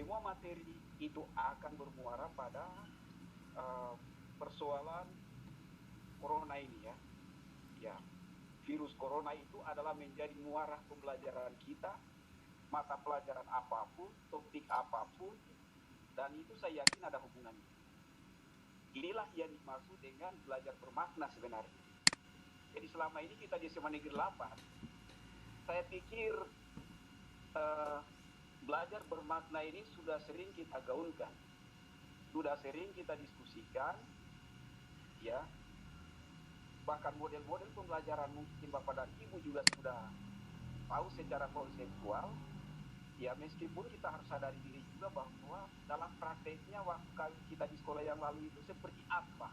semua materi itu akan bermuara pada uh, persoalan corona ini ya. Ya, virus corona itu adalah menjadi muara pembelajaran kita, mata pelajaran apapun, topik apapun, dan itu saya yakin ada hubungannya. Inilah yang dimaksud dengan belajar bermakna sebenarnya. Jadi selama ini kita di SMA Negeri 8, saya pikir belajar bermakna ini sudah sering kita gaungkan, sudah sering kita diskusikan, ya. Bahkan model-model pembelajaran mungkin Bapak dan Ibu juga sudah tahu secara konseptual. Ya, meskipun kita harus sadari diri juga bahwa dalam prakteknya waktu kita di sekolah yang lalu itu seperti apa.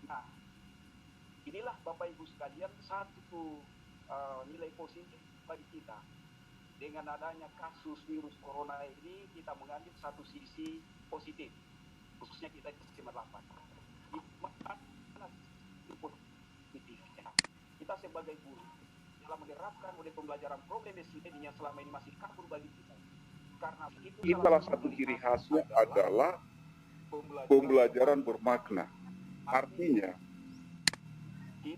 Nah, inilah Bapak Ibu sekalian satu nilai positif bagi kita. Dengan adanya kasus virus corona ini, kita mengambil satu sisi positif, khususnya kita di SMA 8. Positifnya, kita sebagai guru dalam menerapkan model pembelajaran progresif yang selama ini masih kabur bagi kita. Karena itu salah satu ciri khasnya adalah pembelajaran bermakna. Artinya,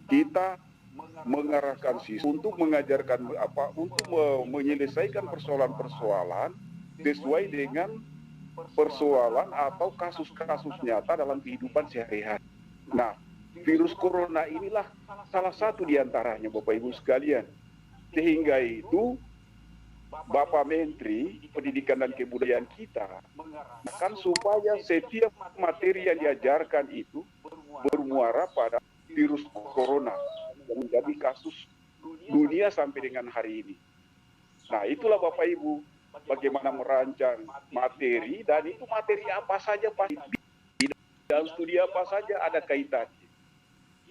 kita mengarahkan siswa untuk mengajarkan untuk menyelesaikan persoalan-persoalan sesuai dengan persoalan atau kasus-kasus nyata dalam kehidupan sehari-hari. Nah, virus corona inilah salah satu di antaranya, Bapak Ibu sekalian. Sehingga itu Bapak Menteri Pendidikan dan Kebudayaan kita akan supaya setiap materi yang diajarkan itu bermuara pada virus corona yang menjadi kasus dunia sampai dengan hari ini. Nah, itulah Bapak Ibu bagaimana merancang materi, dan itu materi apa saja pasti di dalam studi apa saja ada kaitannya.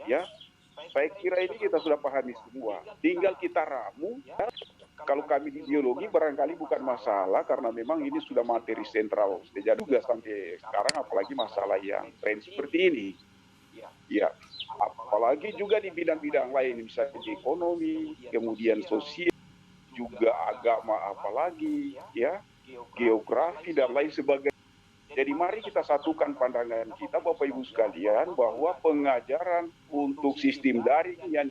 Ya, saya kira ini kita sudah pahami semua. Tinggal kita ramu. Kalau kami di biologi barangkali bukan masalah karena memang ini sudah materi sentral sejak juga sampai sekarang, apalagi masalah yang tren seperti ini. Ya, apalagi juga di bidang-bidang lain, misalnya di ekonomi, kemudian sosial, juga agama, apalagi ya, geografi dan lain sebagainya. Jadi mari kita satukan pandangan kita, Bapak Ibu sekalian, bahwa pengajaran untuk sistem daring yang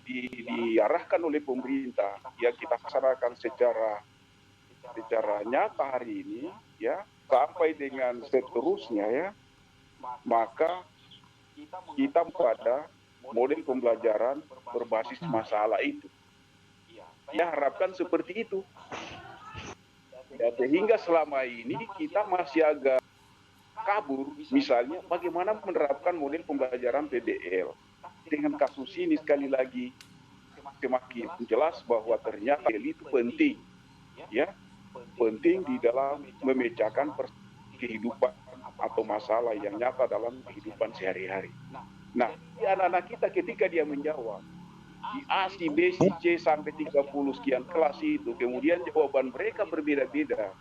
diarahkan oleh pemerintah, yang kita laksanakan secara nyata hari ini, ya, sampai dengan seterusnya, ya, maka kita pada model pembelajaran berbasis masalah itu. Ya, harapkan seperti itu. Ya, sehingga selama ini kita masih agak kabur, misalnya bagaimana menerapkan model pembelajaran PBL. Dengan kasus ini sekali lagi semakin jelas bahwa ternyata itu penting, ya, penting di dalam memecahkan kehidupan atau masalah yang nyata dalam kehidupan sehari-hari. Nah, anak-anak kita ketika dia menjawab di A, si B, si C sampai 30 sekian kelas itu, kemudian jawaban mereka berbeda-beda.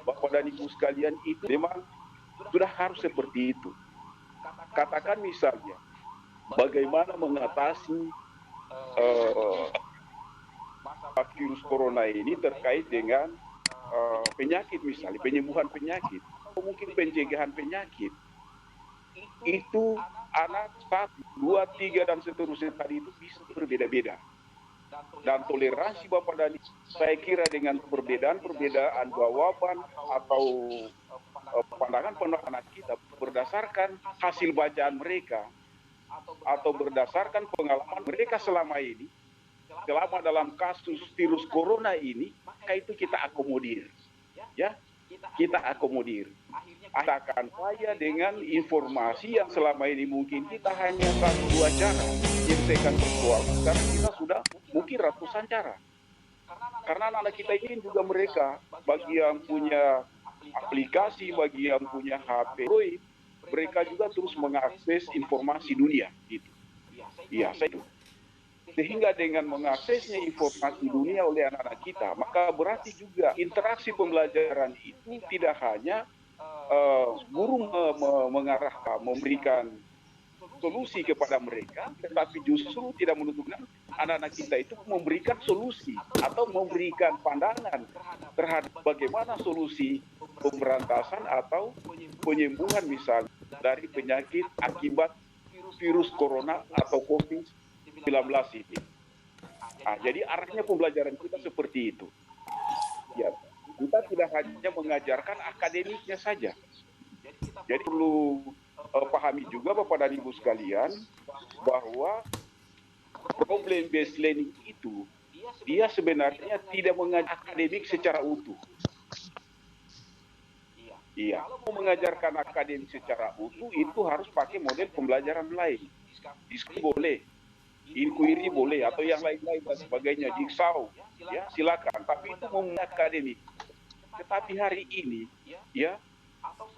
Bapak dan Ibu sekalian, itu memang sudah harus seperti itu. Katakan misalnya, bagaimana mengatasi virus corona ini terkait dengan penyakit, misalnya penyembuhan penyakit, atau mungkin pencegahan penyakit. Itu anak 1, 2, 3 dan seterusnya tadi itu bisa berbeda-beda. Dan toleransi Bapak dan Ibu, saya kira dengan perbedaan jawaban atau pandangan anak kita berdasarkan hasil bacaan mereka atau berdasarkan pengalaman mereka selama ini, selama dalam kasus virus corona ini, maka itu kita akomodir. Ya, kita akomodir. Akan saya dengan informasi yang selama ini mungkin kita hanya 1-2 cara menyelesaikan persoalan, karena kita sudah mungkin ratusan cara. Karena anak-anak kita ini juga mereka, bagi yang punya aplikasi, bagi yang punya HP Android, mereka juga terus mengakses informasi dunia. Gitu. Ya, sehingga dengan mengaksesnya informasi dunia oleh anak-anak kita, maka berarti juga interaksi pembelajaran itu tidak hanya guru mengarahkan, memberikan solusi kepada mereka, tetapi justru tidak menunjukkan anak-anak kita itu memberikan solusi atau memberikan pandangan terhadap bagaimana solusi pemberantasan atau penyembuhan misalnya dari penyakit akibat virus corona atau COVID-19 ini. Jadi arahnya pembelajaran kita seperti itu. Ya, kita tidak hanya mengajarkan akademiknya saja. Jadi perlu pahami juga Bapak dan Ibu sekalian bahwa problem based learning itu dia sebenarnya tidak mengajar akademik secara utuh. Iya, mau mengajarkan akademik secara utuh itu harus pakai model pembelajaran lain. Diskusi boleh, inquiry boleh, atau yang lain-lain dan sebagainya, jigsaw, ya silakan. Tapi itu mau akademik. Tetapi hari ini, ya,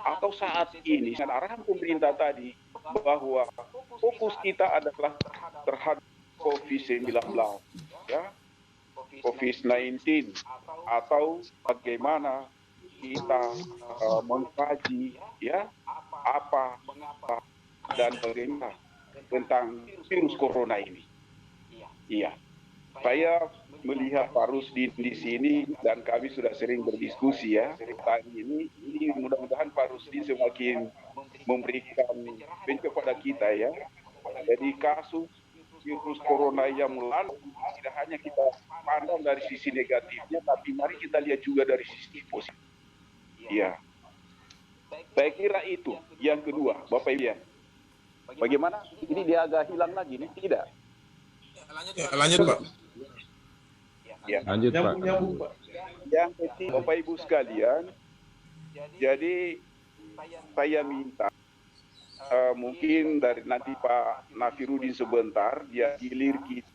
atau saat ini, dengan arahan pemerintah tadi bahwa fokus kita adalah terhadap COVID-19, ya, COVID-19, atau bagaimana kita mengkaji, ya, apa dan bagaimana tentang virus corona ini. Iya, saya melihat Pak Rusdin di sini dan kami sudah sering berdiskusi ya tentang ini mudah-mudahan Pak Rusdin semakin memberikan pencerahan kepada kita ya. Jadi kasus virus corona yang lalu tidak hanya kita pandang dari sisi negatifnya, tapi mari kita lihat juga dari sisi positif. Iya, saya kira itu. Yang kedua, Bapak Ibu, bagaimana? Ini dia agak hilang lagi, ini tidak? Lanjut Pak. Ya. Lanjut Pak. Yang ketiga, Bapak Ibu sekalian, jadi saya minta mungkin dari nanti Pak Nafiruddin sebentar dia gilir kita,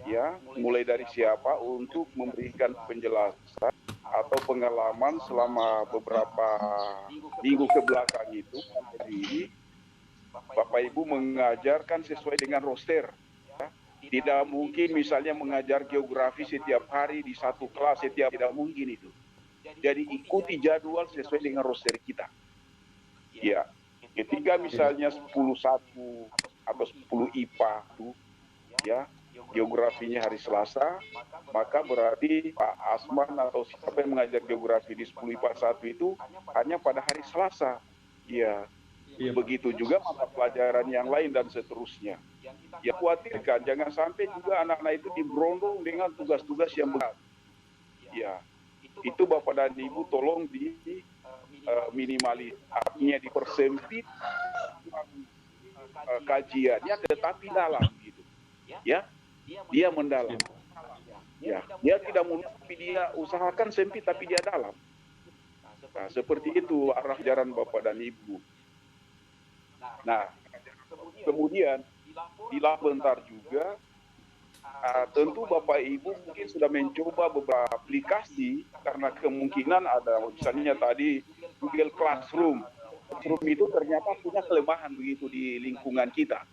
ya, mulai dari siapa untuk memberikan penjelasan atau pengalaman selama beberapa minggu ke belakang itu. Jadi Bapak Ibu mengajarkan sesuai dengan roster. Tidak mungkin misalnya mengajar geografi setiap hari di satu kelas, tidak mungkin itu. Jadi ikuti jadwal sesuai dengan roster kita. Ya, ketika misalnya 10.1 atau 10 IPA itu, ya, geografinya hari Selasa, maka berarti Pak Asman atau siapa yang mengajar geografi di 10 IPA 1 itu hanya pada hari Selasa. Ya, begitu juga mata pelajaran yang lain dan seterusnya. Ya, khawatirkan jangan sampai juga anak-anak itu diberondong dengan tugas-tugas yang berat. Ya, itu Bapak dan Ibu tolong di minimalis, artinya dipersempit kajiannya, tetapi dalam gitu. Ya, dia mendalam. Ya, dia tidak mulut, tapi dia usahakan sempit, tapi dia dalam. Nah, seperti itu arah ajaran Bapak dan Ibu. Nah, kemudian di bentar juga, tentu Bapak Ibu mungkin sudah mencoba beberapa aplikasi karena kemungkinan ada, misalnya tadi Google Classroom. Classroom itu ternyata punya kelemahan begitu di lingkungan kita,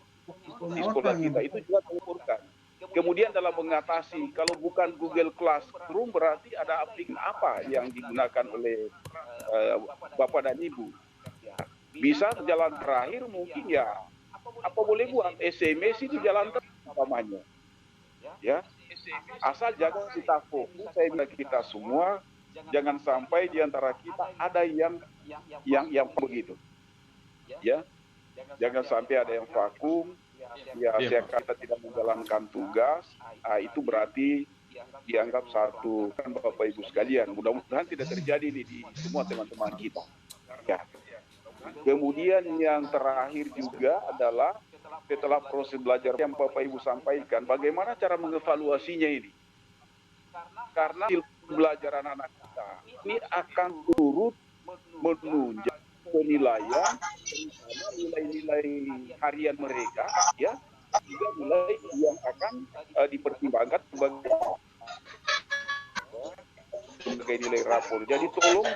di sekolah kita, itu juga terukurkan. Kemudian dalam mengatasi, kalau bukan Google Classroom berarti ada aplikasi apa yang digunakan oleh Bapak dan Ibu. Bisa jalan terakhir mungkin ya, apa boleh buat SMS itu jalan utamanya, ya. Asal jangan kita fokus, saya bilang kita semua, jangan sampai di antara kita ada yang begitu, ya. Jangan sampai ada yang vakum, ya. Kita tidak menjalankan tugas, itu berarti dianggap satu kan Bapak Ibu sekalian. Mudah-mudahan tidak terjadi di semua teman-teman kita, ya. Kemudian yang terakhir juga adalah setelah proses belajar yang Bapak Ibu sampaikan, bagaimana cara mengevaluasinya ini? Karena pembelajaran anak kita ini akan turut menunjang penilaian, nilai-nilai harian mereka, ya, juga nilai yang akan dipertimbangkan sebagai nilai rapor. Jadi tolong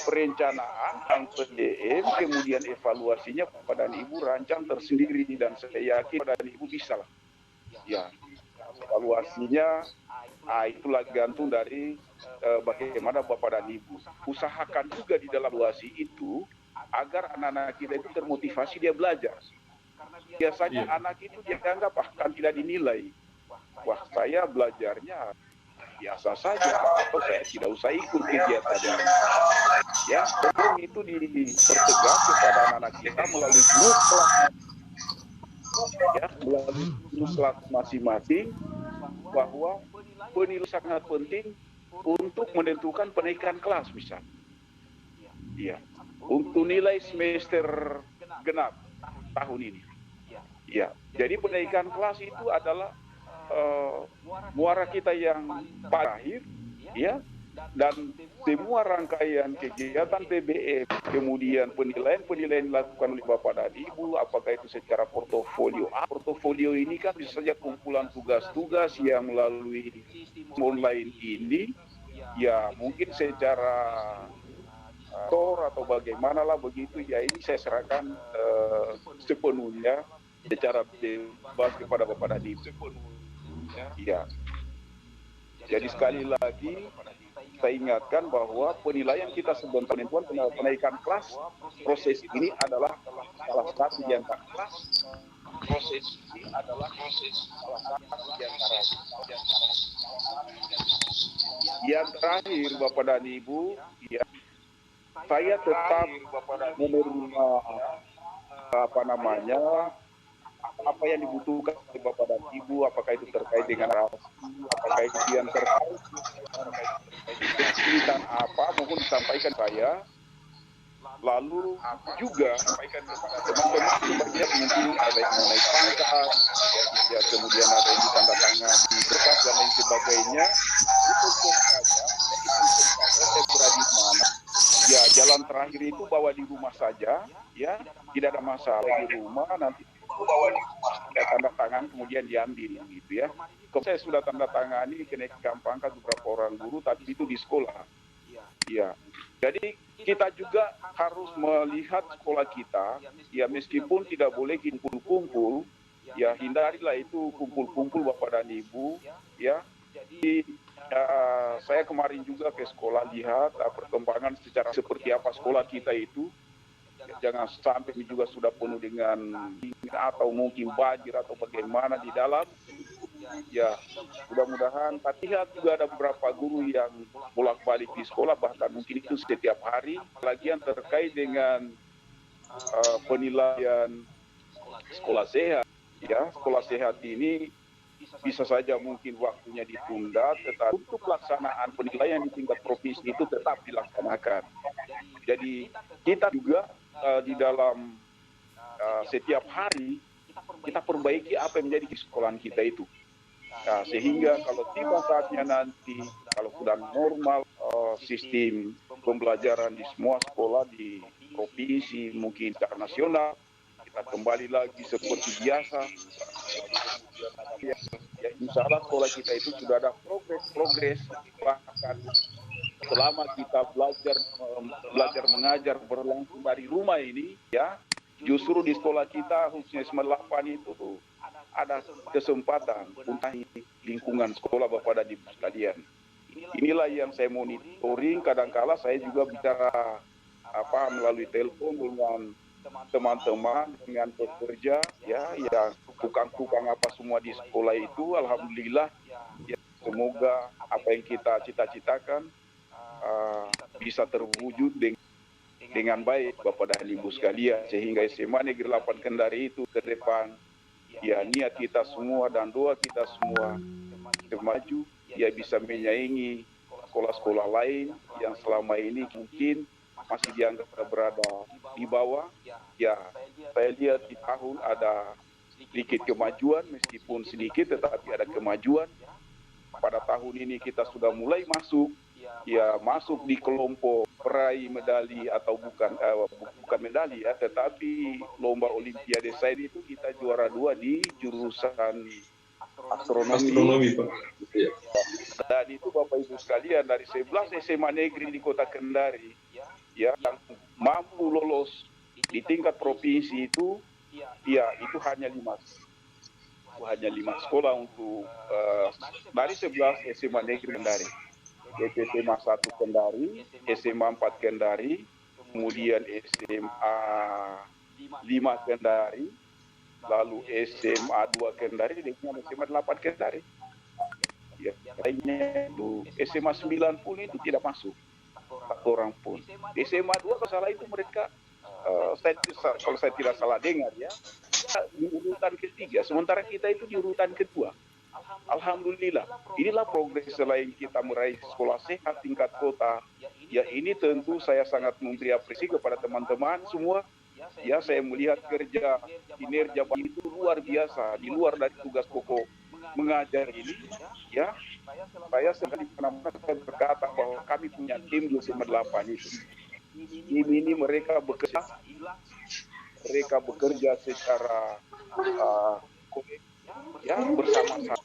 perencanaan PDM, kemudian evaluasinya kepada Ibu rancang tersendiri, dan saya yakin kepada Ibu bisa lah. Ya, evaluasinya itulah gantung dari bagaimana Bapak dan Ibu. Usahakan juga di dalam evaluasi itu agar anak-anak kita itu termotivasi dia belajar. biasanya anak itu dianggap akan tidak dinilai. Wah, saya belajarnya biasa saja, atau saya tidak usah ikut kegiatan ini. Ya, tolong itu dipertegas kepada anak-anak kita melalui grup kelas, ya, melalui grup kelas masing-masing, bahwa penilaian sangat penting untuk menentukan penaikan kelas, misal. Ya, untuk nilai semester genap tahun ini. Ya, jadi penaikan kelas itu adalah muara kita yang terakhir, ya, dan semua rangkaian kegiatan PBM, kemudian penilaian dilakukan oleh Bapak dan Ibu, apakah itu secara portofolio. Portofolio ini kan bisa saja kumpulan tugas-tugas yang melalui online ini, ya mungkin secara atau bagaimana lah begitu, ya ini saya serahkan sepenuhnya secara bebas kepada Bapak dan Ibu. Ya. Jadi sekali lagi saya ingatkan bahwa penilaian kita sebagai penentuan penaikan kelas, proses ini adalah salah satu di antara yang terakhir, Bapak dan Ibu, ya, saya tetap menerima apa yang dibutuhkan oleh Bapak dan Ibu, apakah itu terkait dengan apakah itu yang terkait kesulitan apa, mohon disampaikan saya. Lalu juga sampaikan kepada teman-teman sebagian mungkin ada yang naik pangkat, ya kemudian ada yang ditandatangani berkas dan lain sebagainya. Itu saja, saya berada di mana. Ya, jalan terakhir itu bawa di rumah saja, ya, tidak ada masalah di rumah, nanti bawa di rumah, tanda tangan kemudian diambil, gitu ya. Kalau saya sudah tanda tangani kenaikan pangkat beberapa orang guru, tapi itu di sekolah. Ya, jadi kita juga harus melihat sekolah kita, ya meskipun tidak boleh kumpul-kumpul, ya hindarilah itu kumpul-kumpul Bapak dan Ibu, ya. Jadi, saya kemarin juga ke sekolah lihat perkembangan secara seperti apa sekolah kita itu. Jangan sampai juga sudah penuh dengan atau mungkin banjir atau bagaimana di dalam. Ya, mudah-mudahan. Tapi lihat juga ada beberapa guru yang bolak-balik di sekolah, bahkan mungkin itu setiap hari. Lagi yang terkait dengan penilaian sekolah sehat. Ya, sekolah sehat ini bisa saja mungkin waktunya ditunda, tetapi untuk pelaksanaan penilaian di tingkat provinsi itu tetap dilaksanakan. Jadi kita juga di dalam setiap hari kita perbaiki apa yang menjadi di sekolahan kita itu. Nah, sehingga kalau tiba saatnya nanti, kalau sudah normal sistem pembelajaran di semua sekolah di provinsi, mungkin secara nasional, kita kembali lagi seperti biasa. Ya, insya Allah sekolah kita itu sudah ada progres, bahkan selama kita belajar mengajar berlangsung dari rumah ini, ya, justru di sekolah kita khususnya SMA 8 itu ada kesempatan untuk lingkungan sekolah Bapak dan Ibu sekalian. Inilah yang saya monitoring. Kadangkala saya juga bicara melalui telepon dengan teman-teman, dengan pekerja, ya, yang tukang-tukang apa semua di sekolah itu. Alhamdulillah, ya, semoga apa yang kita cita-citakan bisa terwujud dengan baik Bapak dan Ibu sekalian, sehingga SMA Negeri 8 Kendari itu ke depan, ya, niat kita semua dan doa kita semua maju, ya, bisa menyaingi sekolah-sekolah lain yang selama ini mungkin masih dianggap berada di bawah. Ya, saya lihat di tahun ada sedikit kemajuan, meskipun sedikit tetapi ada kemajuan. Pada tahun ini kita sudah mulai masuk di kelompok peraih medali, atau bukan medali ya, tetapi lomba olimpiade sains itu kita juara 2 di jurusan astronomi Pak. Dan itu Bapak Ibu sekalian, dari 11 SMA negeri di Kota Kendari, ya, yang mampu lolos di tingkat provinsi itu, ya, itu hanya 5 sekolah untuk dari 11 SMA negeri Kendari. SMA 1 Kendari, SMA 4 Kendari, kemudian SMA 5 Kendari, lalu SMA 2 Kendari dengan SMA 8 Kendari. Ya, lainnya itu SMA 90 itu tidak masuk satu orang pun. Di SMA 2 kalau salah itu mereka kalau saya tidak salah dengar ya, di urutan ketiga, sementara kita itu di urutan kedua. Alhamdulillah, inilah progres selain kita meraih sekolah sehat tingkat kota. Ya ini tentu saya sangat memberi apresiasi kepada teman-teman semua. Ya saya melihat kerja kinerja itu luar biasa, di luar dari tugas pokok mengajar ini. Ya, saya sekali pernah berkata bahwa kami punya tim di SMA 8 itu. Tim ini mereka bekerja secara ya bersama-sama.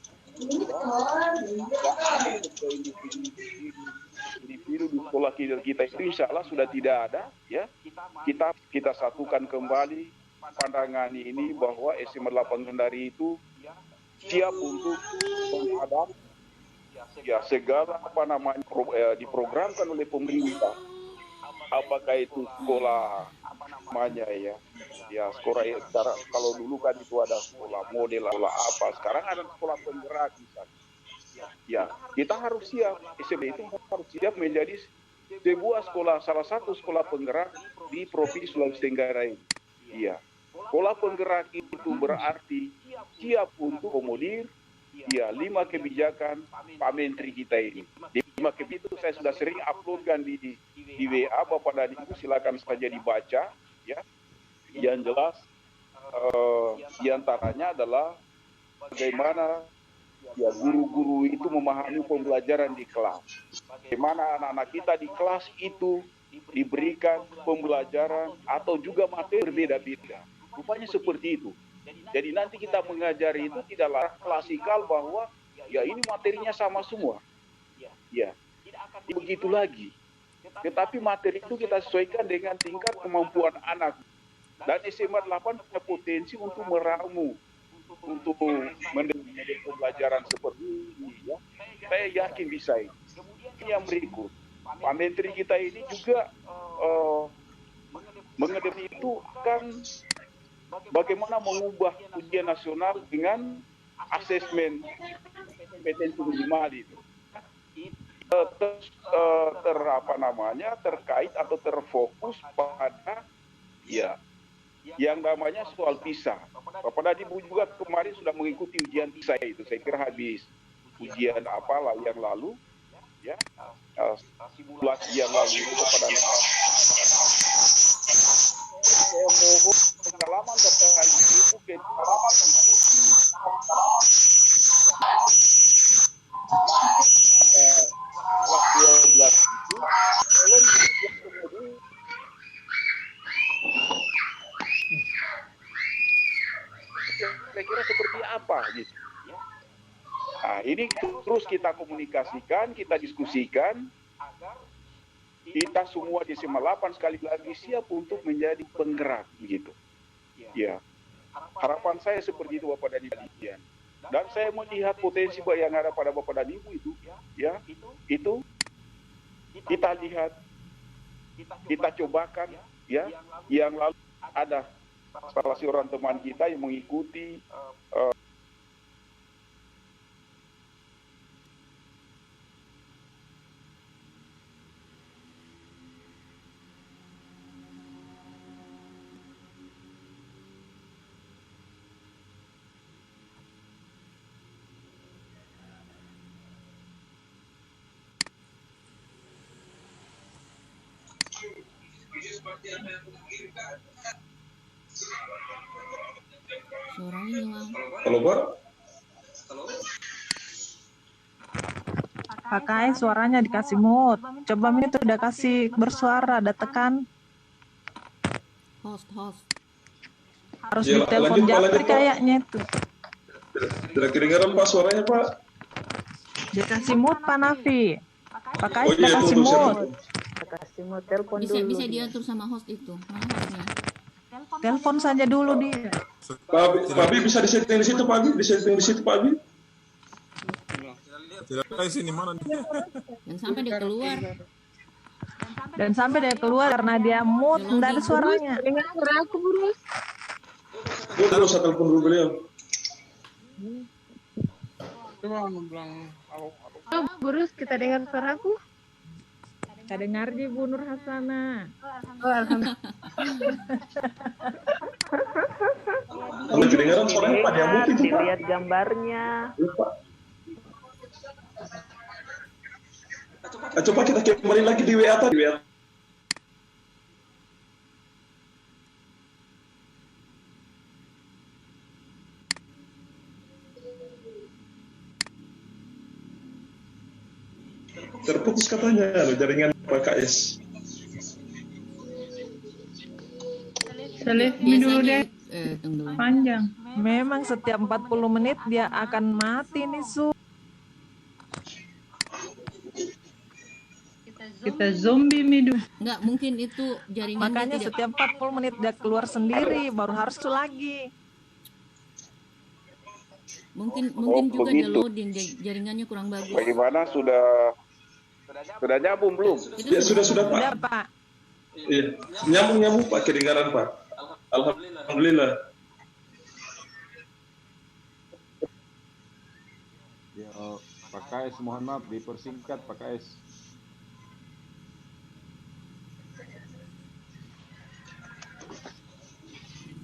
Individu di sekolah kita itu insya Allah sudah tidak ada, ya. Kita satukan kembali pandangan ini bahwa SMA 8 Kendari itu siap untuk menghadapi ya segala diprogramkan oleh pemerintah. Apakah itu sekolah namanya ya sekolah kalau dulu kan itu ada sekolah model sekolah apa, sekarang ada sekolah penggerak misalnya. Ya kita harus siap, SMP itu harus siap menjadi sebuah sekolah, salah satu sekolah penggerak di Provinsi Sulawesi Tenggara ini. Iya, sekolah penggerak itu berarti siap untuk komodir ya 5 kebijakan Pak Menteri kita ini. Di 5 kebijakan itu saya sudah sering uploadkan di WA Bapak dan Ibu, silakan saja dibaca ya. Yang jelas diantaranya adalah bagaimana ya guru-guru itu memahami pembelajaran di kelas. Bagaimana anak-anak kita di kelas itu diberikan pembelajaran atau juga materi berbeda-beda. Rupanya seperti itu. Jadi nanti kita mengajari itu tidaklah klasikal bahwa ya ini materinya sama semua. Ya, begitu lagi. Tetapi materi itu kita sesuaikan dengan tingkat kemampuan anak. Dan SMA 8 punya potensi untuk meramu, untuk mendengar pembelajaran seperti ini. Ya. Saya yakin bisa ini. Yang berikut, Pak Menteri kita ini juga mengenai itu akan bagaimana mengubah ujian nasional dengan asesmen kompetensi minimal itu terkait atau terfokus pada ya yang namanya soal PISA. Bapak dan Ibu juga kemarin sudah mengikuti ujian PISA itu, saya kira habis ujian apalah yang lalu ya simulasi yang lalu itu kepada saya mohon pengalaman Bapak dan Ibu ke pengalaman kelas 12 itu kira-kira seperti apa gitu. Nah, ini terus kita komunikasikan, kita diskusikan agar kita semua di SMA 8 sekali lagi siap untuk menjadi penggerak begitu. Ya. Harapan saya seperti itu Bapak dan Ibu. Dan saya melihat potensi yang ada pada Bapak dan Ibu itu, ya, itu kita lihat, kita cobakan, ya, yang lalu ada salah seorang teman kita yang mengikuti suaranya hilang. Halo Pak. Pakai suaranya dikasih mute. Coba itu udah kasih bersuara, ada tekan. Host. Harus Ya, ditelepon lanjut, Pak, Japri lanjut, Pak. kayaknya itu. Tidak kedengaran Pak suaranya Pak. Dikasih mute Pak Nafi. Pakai Oh iya, kasih tunggu, saya mute. Bisa diatur sama host itu. Mana hostnya? Telepon saja dulu dia. Pak Abi bisa disetting di situ Pak Abi, disetting di situ Pak Abi. Tidak tahu sini mana nih. Dan sampai dia keluar. Dan sampai dia keluar karena dia mute, nggak ada suaranya. Dulu saya telepon dulu beliau. Oh, Burus, kita dengar suaraku. Kita dengar di Bu Nur Hasana. Oh, alhamdulillah. Kalau kedengaran suaranya Pak Diamut itu Pak. Dilihat gambarnya. Ya, Pak. Coba kita kembali lagi di WA tadi. WA. Terputus katanya jaringan PKS. Saleh, dulu deh. Tunggu dulu. Panjang. Memang setiap 40 menit dia akan mati nih, Su. Kita zombie midu. Enggak, mungkin itu jaringannya Makanya tidak. setiap 40 menit dia keluar sendiri, baru harus lagi. Mungkin juga dia begitu. loading, jaringannya kurang bagus. Bagaimana sudah nyambung belum? Ya sudah Pak. Udah, Pak. Iya, nyambung Pak, kedengaran Pak. Alhamdulillah. Ya, Pak KS, mohon maaf dipersingkat Pak KS.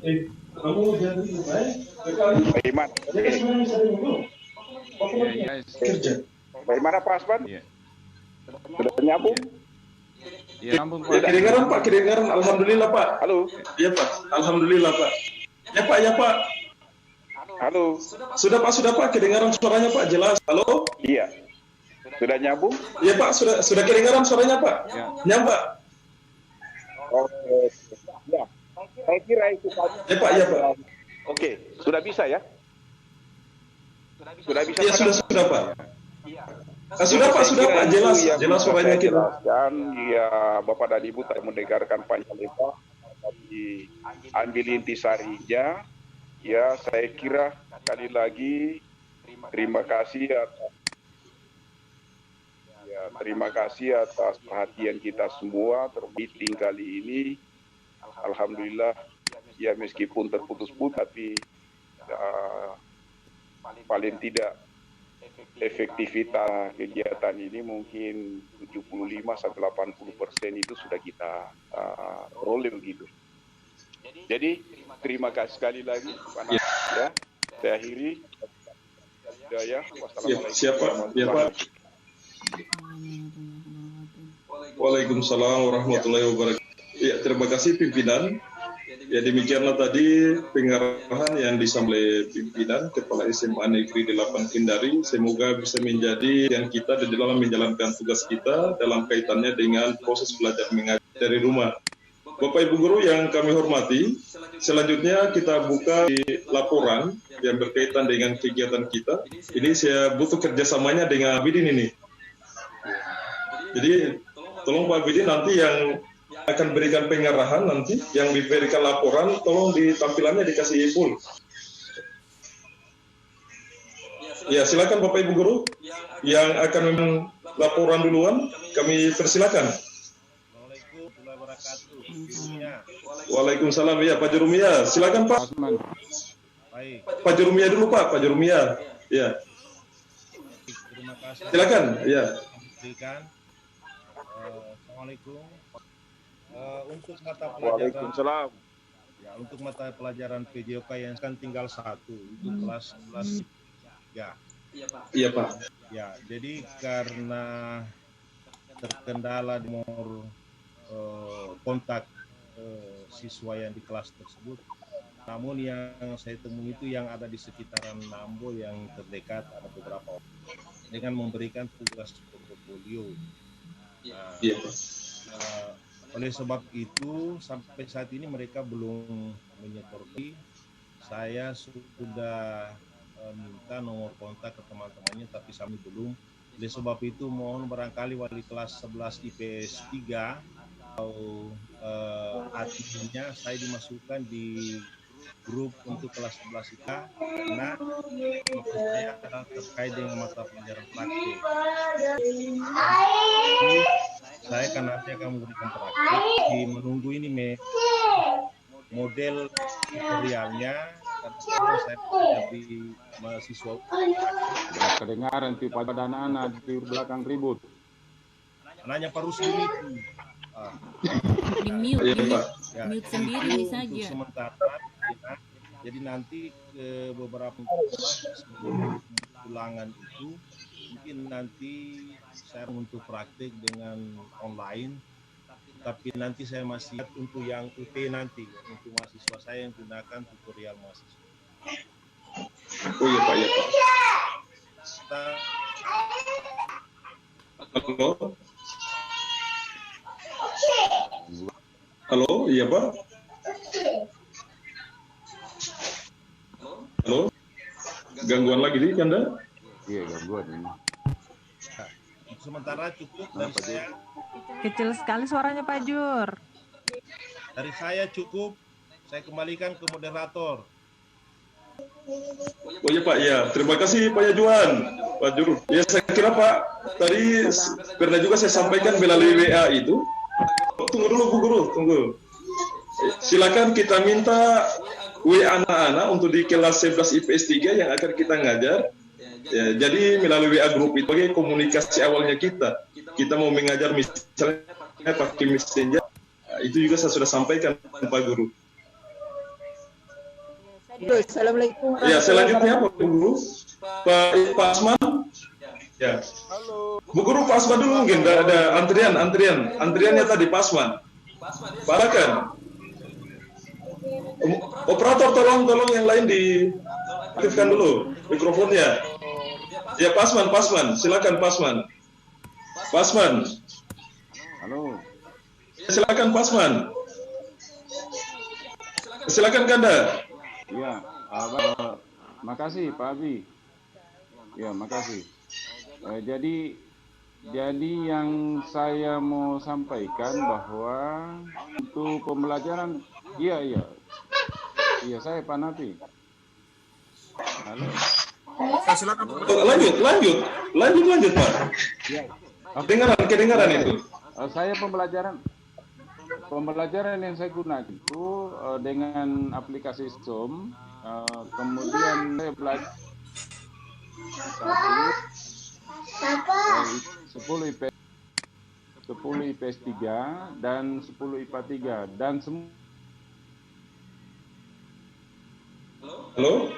Kamu jangan baik. Bagaimana? Ya, Kerja. Bagaimana Pak Asman? Iya. Sudah nyambung? Ya, ampun Pak. Kedengaran Pak, kedengaran. Alhamdulillah Pak. Halo? Iya Pak, alhamdulillah Pak. Ya Pak. Halo? Sudah Pak, kedengaran suaranya Pak, jelas. Halo? Iya. Sudah nyambung? Iya Pak, sudah kedengaran suaranya Pak. Ya. Nyambak. Oke. Ya. Saya kira itu tadi. Ya Pak. Oke, sudah bisa ya? Sudah bisa. Iya sudah Pak. Sudah Pak, jelas suaranya kita. Jelaskan, ya Bapak dan Ibu tak mendengarkan panjang lebar dari ambil intisarinya. Ya, saya kira sekali lagi terima kasih atas perhatian kita semua meeting kali ini. Alhamdulillah, ya meskipun terputus-putus tapi paling tidak efektivitas kegiatan ini mungkin 75-80% itu sudah kita peroleh begitu. Jadi terima kasih sekali lagi Pak Nas, ya. Saya akhiri. Ya, wassalamualaikum. Siapa? Ya Pak. Waalaikumsalam warahmatullahi wabarakatuh. Ya, terima kasih pimpinan. Ya, demikianlah tadi pengarahan yang disampaikan oleh pimpinan Kepala SMA Negeri 8 Kendari. Semoga bisa menjadi yang kita di dalam menjalankan tugas kita dalam kaitannya dengan proses belajar mengajar dari rumah. Bapak Ibu Guru yang kami hormati, selanjutnya kita buka di laporan yang berkaitan dengan kegiatan kita. Ini saya butuh kerjasamanya dengan Bidin ini. Jadi tolong Pak Bidin nanti yang akan berikan pengarahan nanti, yang diberikan laporan, tolong di tampilannya dikasih full. Ya, silakan Bapak Ibu Guru yang akan laporan duluan, kami persilakan. Waalaikumsalam, ya Pak Jurumia, silakan Pak. Baik. Pak Jurumia dulu Pak Jurumia, ya. Terima kasih. Silakan, ya. Assalamualaikum. Untuk mata pelajaran, Waalaikumsalam. ya, untuk mata pelajaran PJOK yang kan tinggal satu, itu kelas 3. Iya Pak. Ya, jadi karena terkendala nomor kontak siswa yang di kelas tersebut, namun yang saya temui itu yang ada di sekitaran Nambo yang terdekat ada beberapa dengan memberikan tugas portofolio. Nah, Iya Pak. oleh sebab itu sampai saat ini mereka belum menyetorkan. Saya sudah minta nomor kontak ke teman-temannya tapi kami belum. Oleh sebab itu mohon barangkali wali kelas 11 IPS 3 atau adminnya saya dimasukkan di grup untuk kelas 11 IPA karena saya adalah terkait dengan mata pelajaran praktik. Saya kan nanti akan memberikan praktik, menunggu ini model tutorialnya karena saya menghadapi mahasiswa. Kedengaran tuh pada anak-anak di belakang ribut. Anaknya Pak Rusdi itu. Di mute, Iya, di Pak. Ya, mute sendiri itu bisa untuk aja. sementara, ya. Jadi nanti ke beberapa sebelum ulangan itu mungkin nanti saya untuk praktik dengan online, tapi nanti saya masih untuk yang UT nanti, untuk mahasiswa saya yang gunakan tutorial mahasiswa. Oh iya Pak, ya Pak. Kita- Halo? Halo, iya Pak? Halo? Gangguan lagi nih Anda? Iya, gangguan ini. Untuk sementara cukup dari saya. Kecil sekali suaranya Pak Jur. Dari saya cukup. Saya kembalikan ke moderator. Oh iya Pak, ya. Terima kasih Pak Yajuan, Pak Juru. Ya saya kira Pak, tadi pernah juga saya sampaikan melalui WA itu. Tunggu dulu Bu Guru, tunggu. Silakan kita minta WA anak-anak untuk di kelas 11 IPS 3 yang akan kita ngajar. Ya, jadi melalui WA grup itu sebagai komunikasi awalnya kita. Kita mau mengajar misalnya pakai Messenger. Itu juga saya sudah sampaikan Pak Guru. Assalamualaikum. Ya, selanjutnya Pak Guru, Pak Asman. Ya. Halo. Bu Guru, Pak Asman dulu mungkin. Ada antriannya tadi Pak Asman. Silakan. Operator tolong yang lain diaktifkan dulu mikrofonnya. Ya Pak Asman, silakan Pak Asman. Pak Asman. Halo. Ya, silakan Pak Asman. Silakan Kanda. Iya, makasih Pak Abi. Ya, makasih. Jadi yang saya mau sampaikan bahwa untuk pembelajaran, iya saya Pak Nafi. Halo. Lanjut Pak. Kedengaran itu. Saya pembelajaran yang saya gunakan itu dengan aplikasi Zoom, kemudian saya belajar 10 IPS 3 dan 10 IPA 3 dan semua. Halo?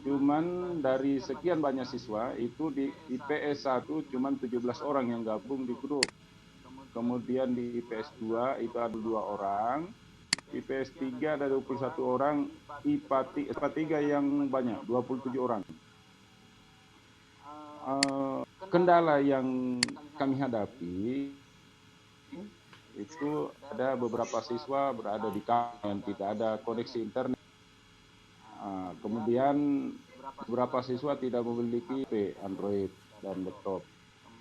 Cuman dari sekian banyak siswa itu di IPS 1 cuman 17 orang yang gabung di grup. Kemudian di IPS 2 itu ada 2 orang, IPS 3 ada 21 orang, IPA 3 yang banyak, 27 orang. Kendala yang kami hadapi itu ada beberapa siswa berada di kampus yang tidak ada koneksi internet. Kemudian beberapa siswa tidak memiliki HP, Android, dan laptop.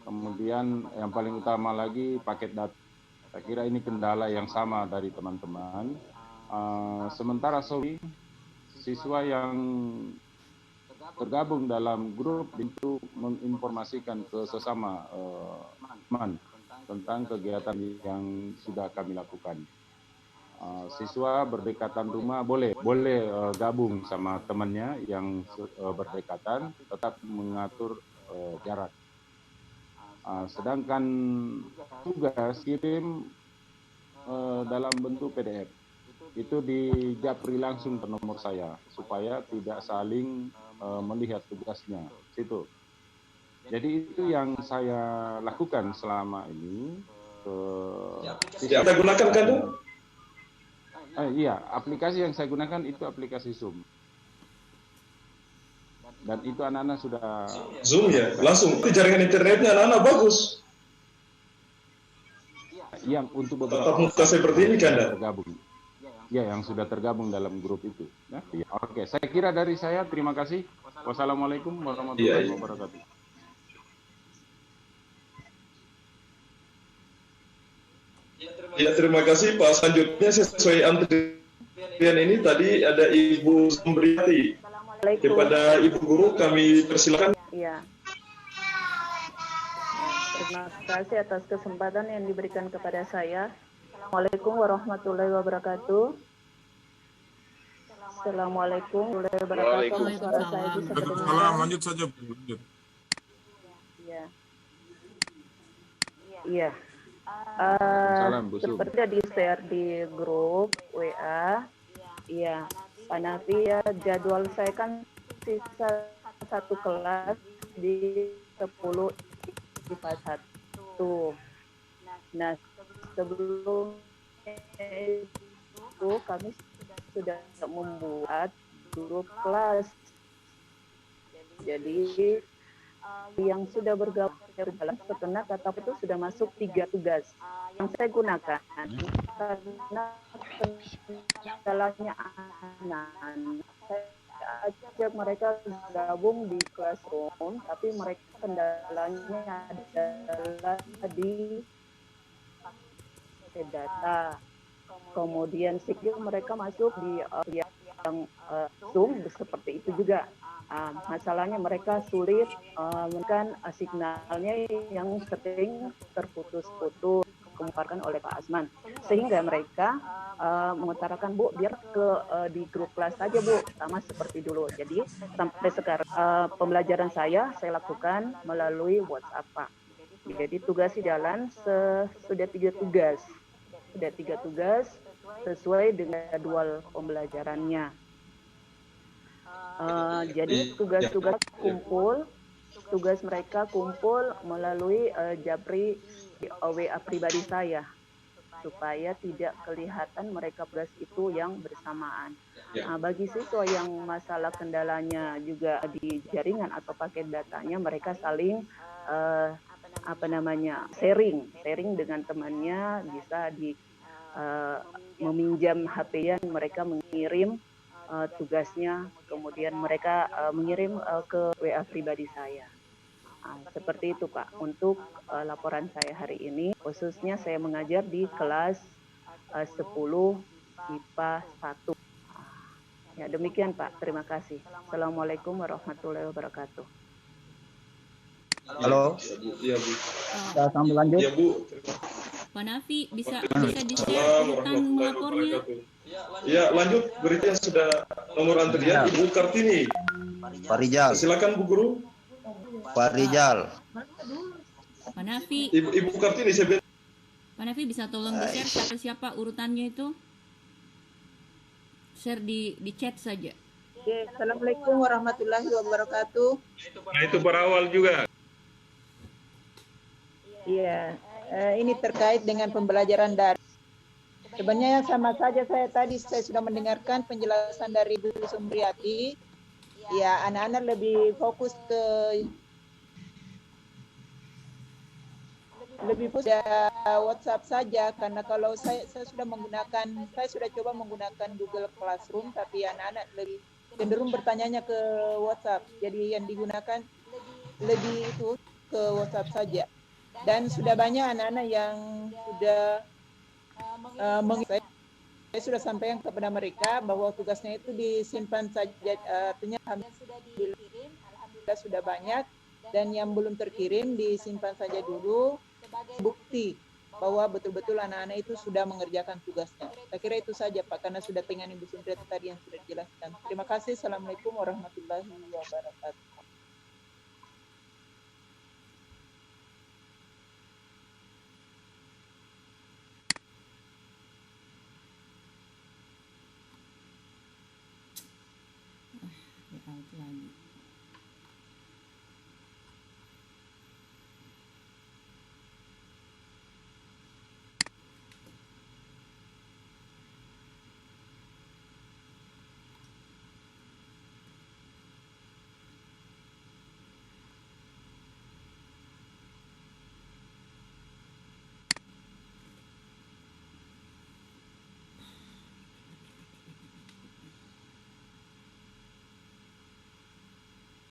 Kemudian yang paling utama lagi paket data. Saya kira ini kendala yang sama dari teman-teman. Sementara siswa yang tergabung dalam grup itu menginformasikan ke sesama teman tentang kegiatan yang sudah kami lakukan. Siswa berdekatan rumah boleh gabung sama temannya yang berdekatan, tetap mengatur jarak. Sedangkan tugas kirim dalam bentuk PDF itu dijapri langsung ke nomor saya supaya tidak saling melihat tugasnya situ. Jadi itu yang saya lakukan selama ini. Kita gunakan kan? Iya, aplikasi yang saya gunakan itu aplikasi Zoom. Dan itu anak-anak sudah Zoom ya, langsung itu jaringan internetnya anak-anak bagus. Yang untuk beberapa tatap muka seperti ini kan tergabung. Ya, yang sudah tergabung dalam grup itu. Ya. Oke, saya kira dari saya terima kasih. Wassalamualaikum warahmatullahi wabarakatuh. Ya, terima kasih Pak. Selanjutnya sesuai antrian ini tadi ada Ibu Sombriati. Kepada Ibu Guru kami persilakan. Iya. Terima kasih atas kesempatan yang diberikan kepada saya. Assalamualaikum warahmatullahi wabarakatuh. Assalamualaikum warahmatullahi wabarakatuh. Suara saya bisa Waalaikumsalam. terdengar? Lanjut saja, Bu. Lanjut. Iya. Iya. Salam, Bu Sum. Seperti di share di grup WA. Iya. Pak Nafi, ya jadwal saya kan sisa satu kelas di 10 IPA 1. Nah, sebelumnya itu kami sudah membuat grup kelas. Jadi yang sudah bergabung dalam segenap atau itu sudah masuk 3 tugas yang saya gunakan karena kendalanya anak. Saya ajak mereka gabung di classroom, tapi mereka kendalanya adalah di data. Kemudian skill mereka masuk di yang Zoom seperti itu juga. Masalahnya mereka sulit menekan signalnya yang sering terputus-putus dikemukakan oleh Pak Asman, sehingga mereka mengutarakan, Bu, biar di grup kelas saja, Bu, sama seperti dulu. Jadi sampai sekarang pembelajaran saya lakukan melalui WhatsApp, Pak. Jadi tugas di jalan sudah 3 tugas. Sudah 3 tugas sesuai dengan jadwal pembelajarannya. Jadi tugas-tugas kumpul, tugas mereka kumpul melalui Japri WA pribadi saya, supaya tidak kelihatan mereka tugas itu yang bersamaan. Bagi siswa yang masalah kendalanya juga di jaringan atau paket datanya, mereka saling sharing dengan temannya, bisa meminjam HP-nya, mereka mengirim tugasnya, kemudian mereka mengirim ke WA pribadi saya. Seperti itu, Pak, untuk laporan saya hari ini. Khususnya saya mengajar di kelas 10 IPA 1. Ya, demikian, Pak. Terima kasih. Assalamualaikum warahmatullahi wabarakatuh. Halo. Iya, Bu. Kita sambung lanjut. Iya, Bu. Pak Nafi, bisa di-share urutan melapornya? Ya, lanjut. Berikutnya sudah nomor antrian Ibu Kartini. Pak Rijal. Silakan, Bu Guru. Pak Rijal. Pak Nafi. Ibu Kartini, saya Pak Nafi bisa tolong di-share siapa urutannya itu? Share di chat saja. Assalamualaikum warahmatullahi wabarakatuh. Nah, itu berawal juga. Iya, ini terkait dengan pembelajaran daring. Sebenarnya sama saja saya sudah mendengarkan penjelasan dari Bu Sumriyati. Ya, anak-anak lebih fokus WhatsApp saja, karena kalau saya sudah coba menggunakan Google Classroom, tapi anak-anak lebih cenderung bertanyanya ke WhatsApp. Jadi yang digunakan lebih itu ke WhatsApp saja. Dan sudah banyak anak-anak yang sudah saya sudah sampaikan kepada mereka bahwa tugasnya itu disimpan saja, artinya alhamdulillah sudah banyak, dan yang belum terkirim disimpan saja dulu, bukti bahwa betul-betul anak-anak itu sudah mengerjakan tugasnya. Saya kira itu saja, Pak, karena sudah dengan Ibu Sumriyati tadi yang sudah dijelaskan. Terima kasih. Assalamualaikum warahmatullahi wabarakatuh. Lagi.